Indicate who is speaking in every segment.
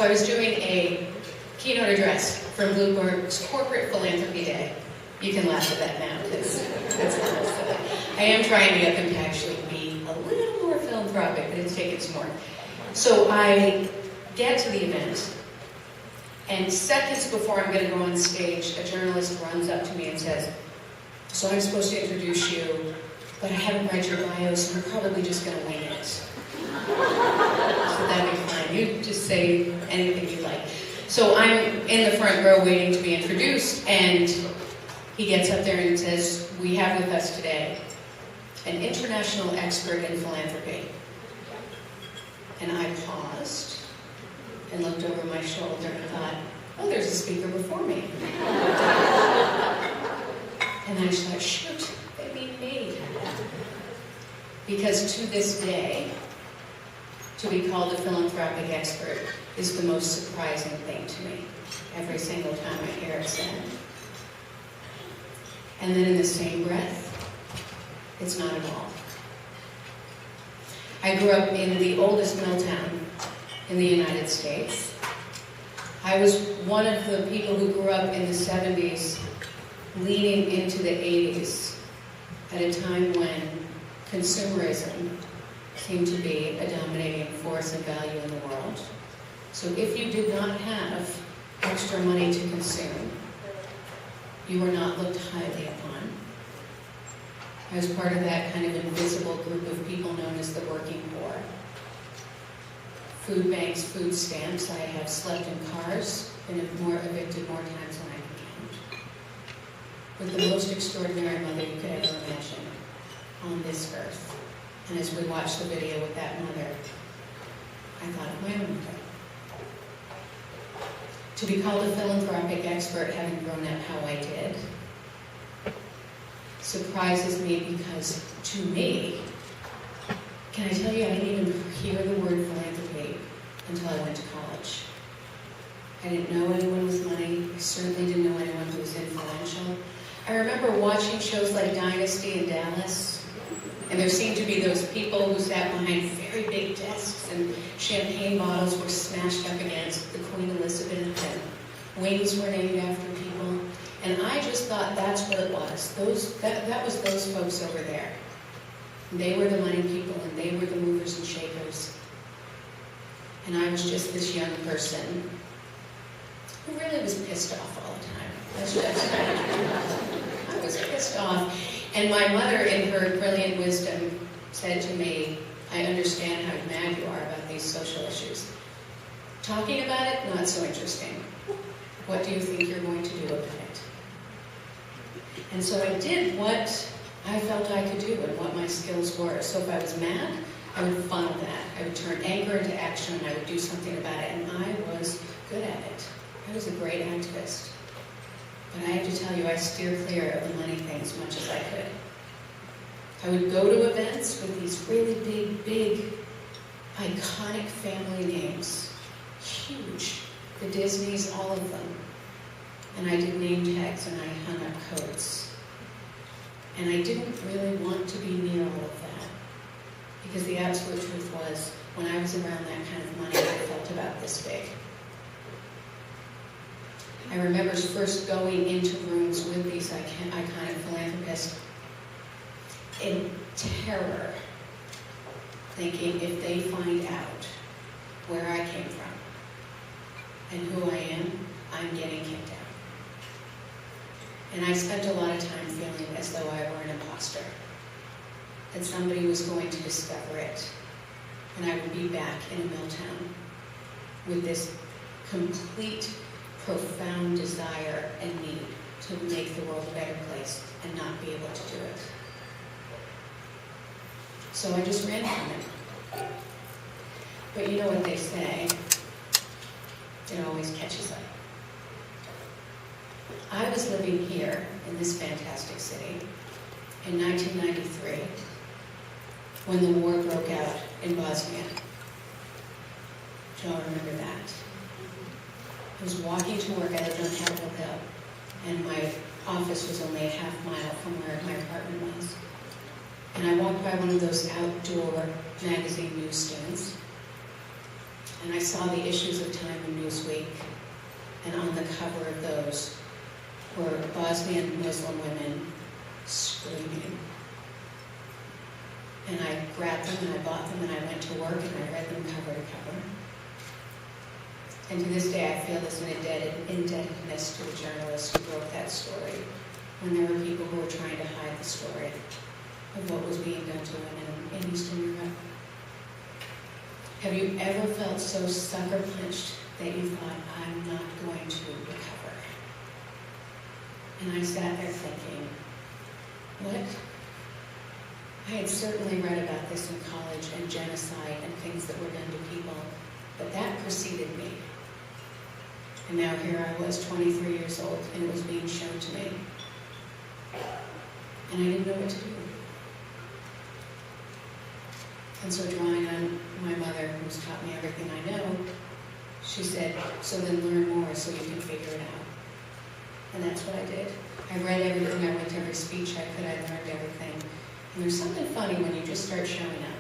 Speaker 1: So I was doing a keynote address for Bloomberg's Corporate Philanthropy Day. You can laugh at that now, because that's a little silly. I am trying to get them to actually be a little more philanthropic, but it's taken some work. So I get to the event, and seconds before I'm going to go on stage, a journalist runs up to me and says, "So I'm supposed to introduce you, but I haven't read your bio, so we're probably just going to wing it." So that'd be fine. You just say anything you like. So I'm in the front row waiting to be introduced, and he gets up there and says, "We have with us today an international expert in philanthropy." And I paused and looked over my shoulder and thought, oh, there's a speaker before me. And I just thought, shoot, they mean me. Because to this day, to be called a philanthropic expert is the most surprising thing to me. Every single time I hear it said. And then in the same breath, it's not at all. I grew up in the oldest mill town in the United States. I was one of the people who grew up in the 70s, leading into the 80s, at a time when consumerism seemed to be a dominating force and value in the world. So if you did not have extra money to consume, you were not looked highly upon. I was part of that kind of invisible group of people known as the working poor. Food banks, food stamps, I have slept in cars, been evicted more times than I can count. With the most extraordinary mother you could ever imagine on this earth. And as we watched the video with that mother, I thought of my own mother. To be called a philanthropic expert, having grown up how I did, surprises me because, to me, can I tell you, I didn't even hear the word philanthropy until I went to college. I didn't know anyone with money. I certainly didn't know anyone who was influential. I remember watching shows like Dynasty in Dallas, and there seemed to be those people who sat behind very big desks, and champagne bottles were smashed up against the Queen Elizabeth, and wings were named after people. And I just thought that's what it was. That was those folks over there. They were the money people, and they were the movers and shakers. And I was just this young person who really was pissed off all the time. That's just I was pissed off. And my mother, in her brilliant wisdom, said to me, "I understand how mad you are about these social issues. Talking about it, not so interesting. What do you think you're going to do about it?" And so I did what I felt I could do and what my skills were. So if I was mad, I would funnel that. I would turn anger into action, and I would do something about it. And I was good at it. I was a great activist. But I have to tell you, I steer clear of the money thing as much as I could. I would go to events with these really big, iconic family names. Huge. The Disneys, all of them. And I did name tags, and I hung up coats. And I didn't really want to be near all of that. Because the absolute truth was, when I was around that kind of money, I felt about this big. I remember first going into rooms with these iconic philanthropists in terror, thinking if they find out where I came from and who I am, I'm getting kicked out. And I spent a lot of time feeling as though I were an imposter, that somebody was going to discover it, and I would be back in a mill town with this complete, profound desire and need to make the world a better place and not be able to do it. So I just ran from it. But you know what they say, it always catches up. I was living here in this fantastic city in 1993 when the war broke out in Bosnia. Do y'all remember that? I was walking to work. I lived on Capitol Hill, and my office was only a half mile from where my apartment was. And I walked by one of those outdoor magazine newsstands, And I saw the issues of Time in Newsweek, and on the cover of those were Bosnian Muslim women screaming. And I grabbed them and I bought them and I went to work and I read them cover to cover. And to this day I feel there's an indebtedness to the journalists who wrote that story, when there were people who were trying to hide the story of what was being done to women in Eastern Europe. Have you ever felt so sucker punched that you thought, I'm not going to recover? And I sat there thinking, what? I had certainly read about this in college and genocide and things that were done to people, but that preceded me. And now here I was, 23 years old, and it was being shown to me. And I didn't know what to do. And so drawing on my mother, who's taught me everything I know, she said, so then learn more so you can figure it out. And that's what I did. I read everything, I went to every speech I could, I learned everything. And there's something funny when you just start showing up.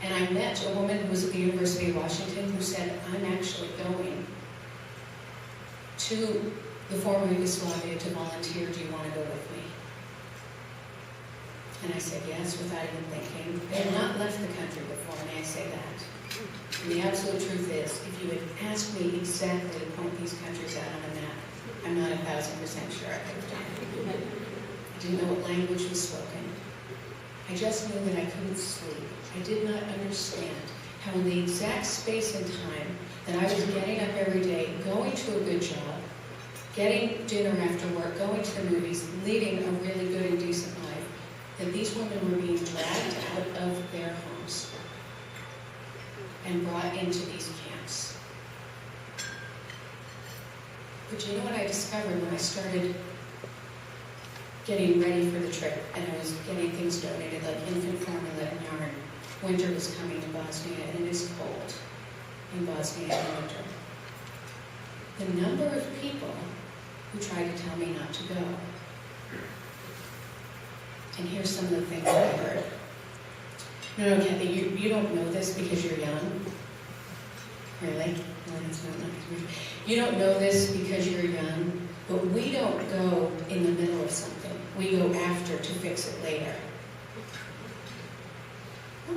Speaker 1: And I met a woman who was at the University of Washington who said, I'm actually going to the former Yugoslavia to volunteer. Do you want to go with me? And I said yes, without even thinking. They had not left the country before, may I say that. And the absolute truth is, if you had asked me exactly to point these countries out on a map, I'm not 1,000% sure I could have done it. I didn't know what language was spoken. I just knew that I couldn't sleep. I did not understand how in the exact space and time that I was getting up every day, going to a good job, getting dinner after work, going to the movies, leading a really good and decent life, that these women were being dragged out of their homes and brought into these camps. But you know what I discovered when I started getting ready for the trip, and I was getting things donated like infant formula and yarn. Winter was coming in Bosnia, and it is cold in Bosnia in the winter. The number of people who tried to tell me not to go. And here's some of the things I heard. No, Kathy, you don't know this because you're young. Really? No, that's not nice. You don't know this because you're young, but we don't go in the middle of something. We go after to fix it later.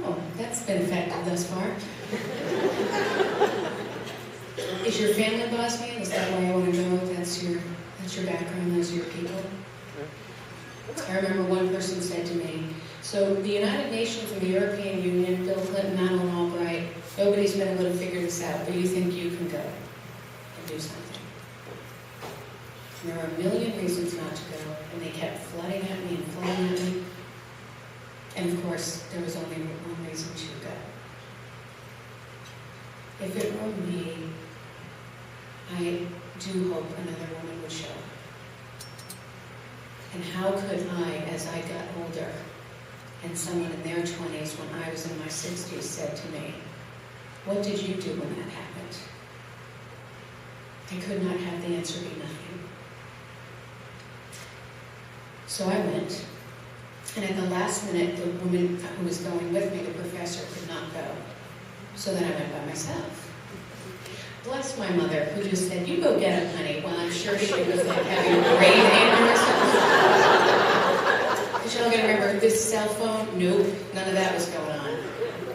Speaker 1: Oh, that's been effective thus far. Is your family Bosnian? Is that why I want to go? That's your background, those are your people? I remember one person said to me, so the United Nations and the European Union, Bill Clinton, Madeleine Albright, nobody's been able to figure this out, but you think you can go and do something. And there were a million reasons not to go, and they kept flooding at me and flooding at me. And of course, there was only one reason to go. If it were me, I do hope another woman would show up. And how could I, as I got older, and someone in their 20s when I was in my 60s said to me, what did you do when that happened? I could not have the answer be nothing. So I went, and at the last minute, the woman who was going with me, the professor, could not go. So then I went by myself. Bless my mother, who just said, you go get him, honey. Well, I'm sure she was like having a brain aneurysm. Is y'all gonna remember this cell phone? Nope, none of that was going on.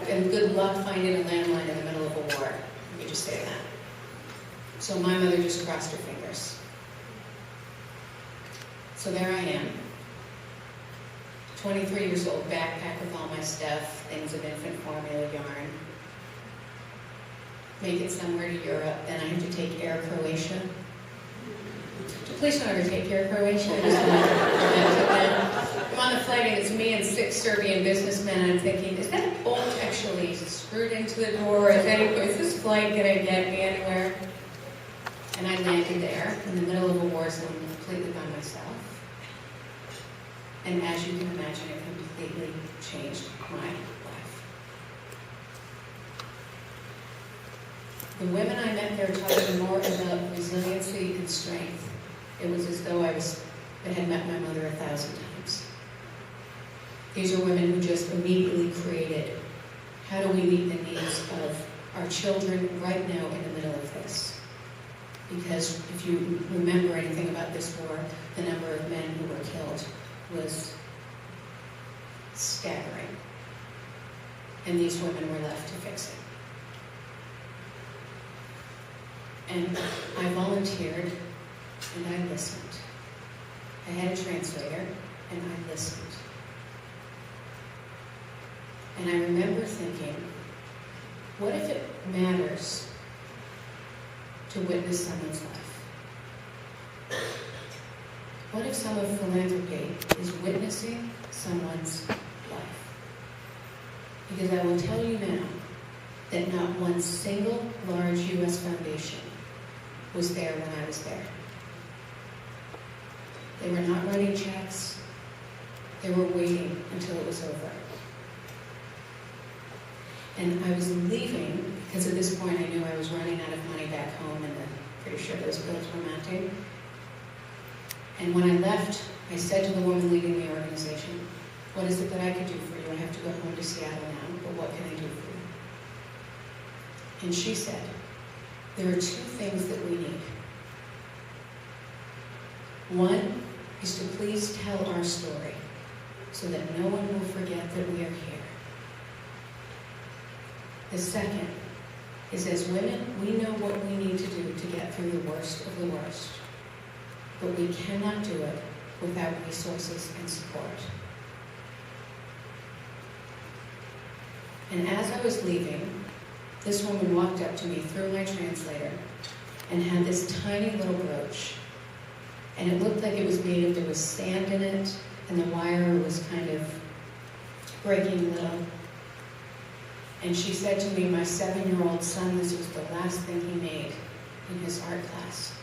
Speaker 1: And good luck finding a landline in the middle of a war. Let me just say that. So my mother just crossed her fingers. So there I am, 23 years old, backpack with all my stuff, things of infant formula, yarn. Make it somewhere to Europe, then I have to take Air Croatia. Please don't ever take Air Croatia. I'm on the flight and it's me and 6 Serbian businessmen, and I'm thinking, is that bolt actually screwed into the door? Is this flight going to get me anywhere? And I landed there in the middle of a war zone completely by myself. And as you can imagine, it completely changed my life. The women I met there taught me more about resiliency and strength. It was as though I had met my mother 1,000 times. These are women who just immediately created How do we meet the needs of our children right now in the middle of this? Because if you remember anything about this war, the number of men who were killed was staggering. And these women were left to fix it. And I volunteered, and I listened. I had a translator, and I listened. And I remember thinking, what if it matters to witness someone's life? What if some of philanthropy is witnessing someone's life? Because I will tell you now that not one single large U.S. foundation was there when I was there. They were not writing checks. They were waiting until it was over. And I was leaving, because at this point I knew I was running out of money back home, and I'm pretty sure those bills were mounting. And when I left, I said to the woman leading the organization, what is it that I could do for you? I have to go home to Seattle now, but what can I do for you? And she said, there are two things that we need. One is to please tell our story so that no one will forget that we are here. The second is, as women, we know what we need to do to get through the worst of the worst, but we cannot do it without resources and support. And as I was leaving, this woman walked up to me through my translator and had this tiny little brooch. And it looked like it was made of, there was sand in it, and the wire was kind of breaking a little. And she said to me, my 7-year-old son, this was the last thing he made in his art class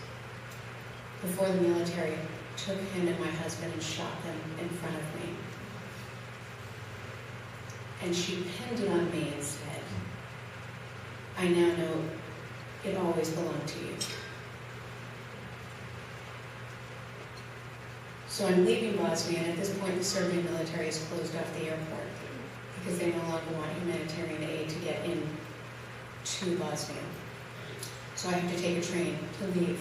Speaker 1: before the military took him and my husband and shot them in front of me. And she pinned it on me and said, I now know it always belonged to you. So I'm leaving Bosnia, and at this point the Serbian military has closed off the airport because they no longer want humanitarian aid to get in to Bosnia. So I have to take a train to leave.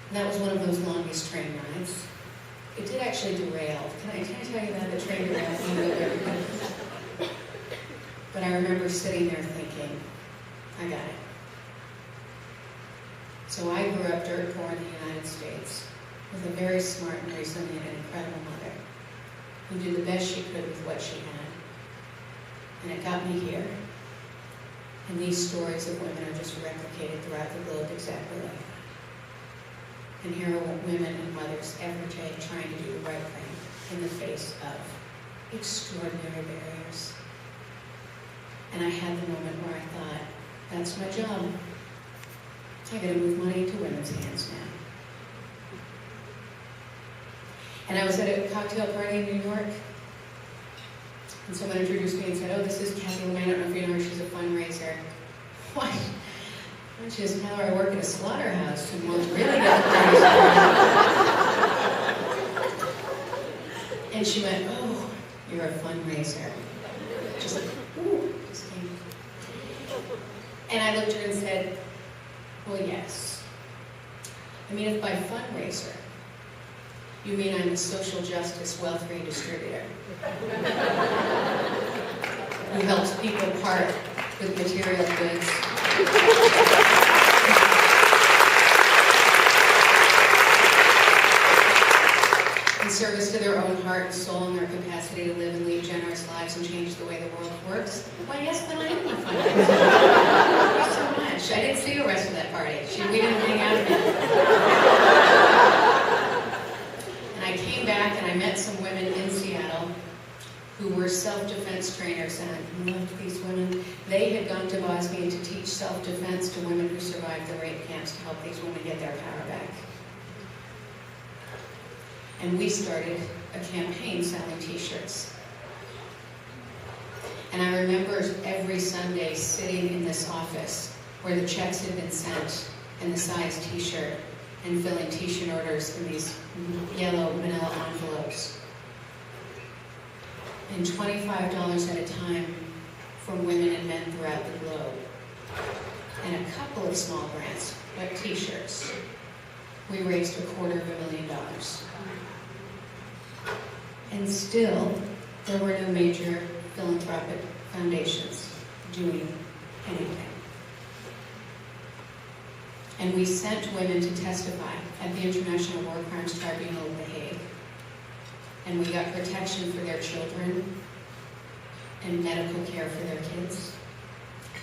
Speaker 1: And that was one of those longest train rides. It did actually derail. Can I tell you that? The train derailed. But I remember sitting there thinking, I got it. So I grew up dirt poor in the United States with a very smart and resilient and incredible mother who did the best she could with what she had. And it got me here. And these stories of women are just replicated throughout the globe exactly like that. And here are women and mothers every day trying to do the right thing in the face of extraordinary barriers. And I had the moment where I thought, that's my job. I gotta move money into women's hands now. And I was at a cocktail party in New York, and someone introduced me and said, oh, this is Kathy LeMay. I don't know if you know her, she's a fundraiser. Why? Why don't you just tell her I work at a slaughterhouse and we'll really get the party started. And she went, oh, you're a fundraiser. Just like, ooh, just came. And I looked at her and said, well, yes. I mean, if by fundraiser, you mean I'm a social justice wealth redistributor who helps people part with material goods. In service to their own heart and soul and their capacity to live and lead generous lives and change the way the world works. Why, yes, then I am a fundraiser. Thank you so much. I didn't see the rest of that party. We didn't hang out again. I came back and I met some women in Seattle who were self-defense trainers, and I loved these women. They had gone to Bosnia to teach self-defense to women who survived the rape camps to help these women get their power back. And we started a campaign selling t-shirts. And I remember every Sunday sitting in this office where the checks had been sent and the size t-shirt, and filling t-shirt orders in these yellow manila envelopes. And $25 at a time from women and men throughout the globe, and a couple of small grants, like t-shirts. We raised $250,000. And still, there were no major philanthropic foundations doing anything. And we sent women to testify at the International War Crimes Tribunal in The Hague. And we got protection for their children and medical care for their kids.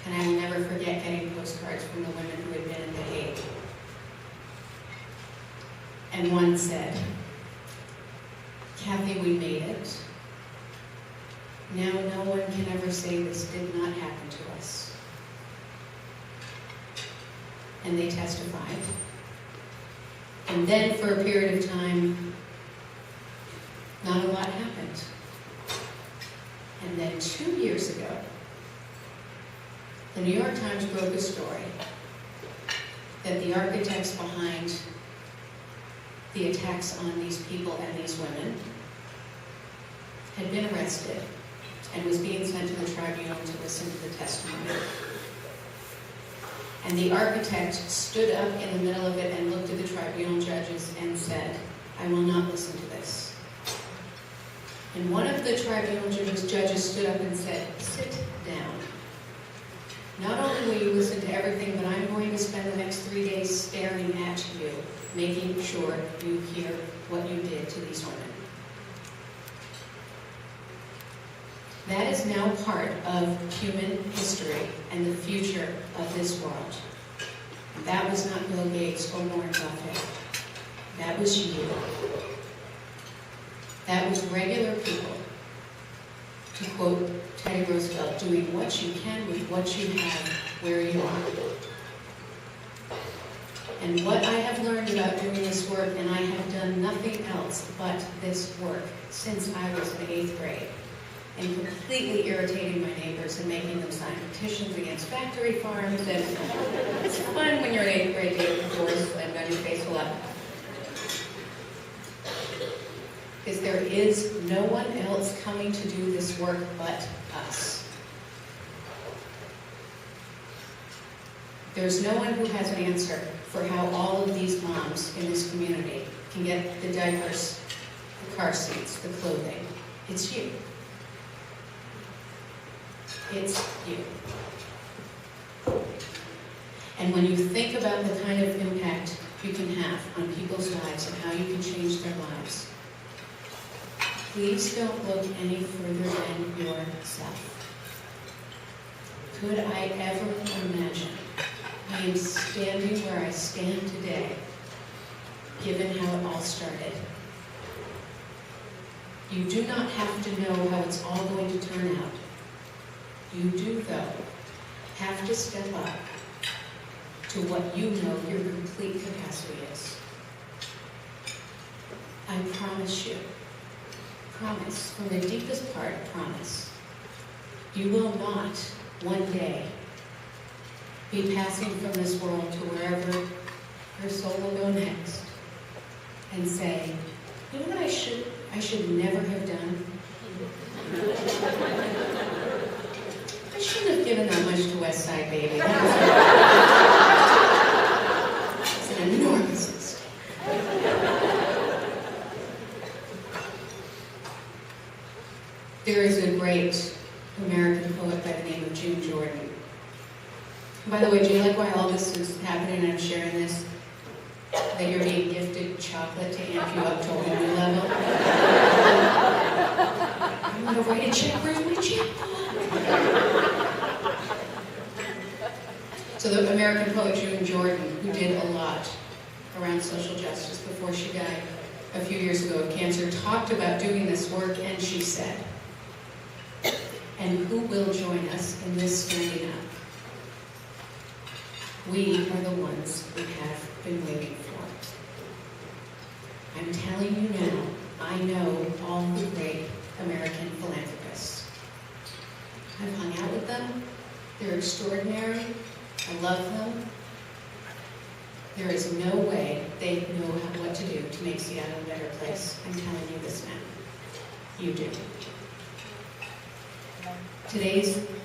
Speaker 1: And I will never forget getting postcards from the women who had been in The Hague. And one said, "Kathy, we made it. Now no one can ever say this did not happen to us." And they testified. And then for a period of time, not a lot happened. And then 2 years ago, the New York Times broke a story that the architects behind the attacks on these people and these women had been arrested and was being sent to the tribunal to listen to the testimony. And the architect stood up in the middle of it and looked at the tribunal judges and said, "I will not listen to this." And one of the tribunal judges stood up and said, "Sit down. Not only will you listen to everything, but I'm going to spend the next 3 days staring at you, making sure you hear what you did to these women." That is now part of human history and the future of this world. And that was not Bill Gates or Warren Buffett. That was you. That was regular people, to quote Teddy Roosevelt, doing what you can with what you have where you are. And what I have learned about doing this work, and I have done nothing else but this work since I was in 8th grade, and completely irritating my neighbors and making them sign petitions against factory farms, and it's fun when you're in 8th grade to get the doors slammed on your face a lot. Is there is no one else coming to do this work but us. There's no one who has an answer for how all of these moms in this community can get the diapers, the car seats, the clothing. It's you. It's you. And when you think about the kind of impact you can have on people's lives and how you can change their lives, please don't look any further than yourself. Could I ever imagine I am standing where I stand today, given how it all started? You do not have to know how it's all going to turn out. You do, though, have to step up to what you know your complete capacity is. I promise you, promise, from the deepest part, promise, you will not one day be passing from this world to wherever your soul will go next and say, "You know what I should never have done? I shouldn't have given that much to WestSide Baby. It's an enormous mistake." There is a great American poet by the name of June Jordan. By the way, do you like why all this is happening and I'm sharing this? That you're being gifted chocolate to amp you up to a whole new level? I'm going to write a check. Where's my checkbook? So the American poet June Jordan, who did a lot around social justice before she died a few years ago of cancer, talked about doing this work, and she said, "And who will join us in this standing up? We are the ones we have been waiting for." I'm telling you now, I know all the great American philanthropists. I've hung out with them. They're extraordinary. I love them. There is no way they know what to do to make Seattle a better place. I'm telling you this now. You do.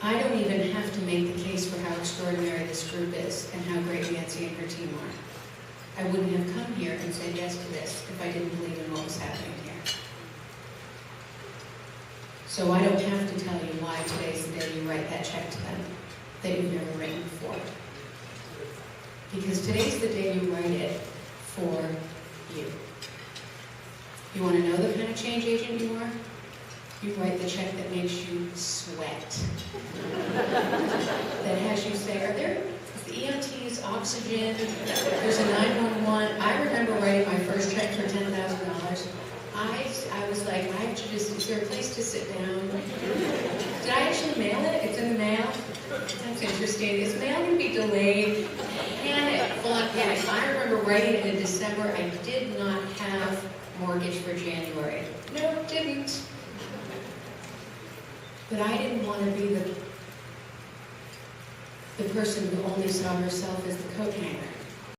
Speaker 1: I don't even have to make the case for how extraordinary this group is and how great Nancy and her team are. I wouldn't have come here and said yes to this if I didn't believe in what was happening here. So I don't have to tell you why today's the day you write that check to them that you've never written before. Because today's the day you write it for you. You want to know the kind of change agent you are? You write the check that makes you sweat. That has you say, are there the EMTs, oxygen, there's a 911. I remember writing my first check for $10,000. I was like, is there a place to sit down? Did I actually mail it? It's in the mail? That's interesting. Is mail going to be delayed? Panic, full on panic. I remember writing it in December. I did not have mortgage for January. No, didn't. But I didn't want to be the person who only saw herself as the coat hanger.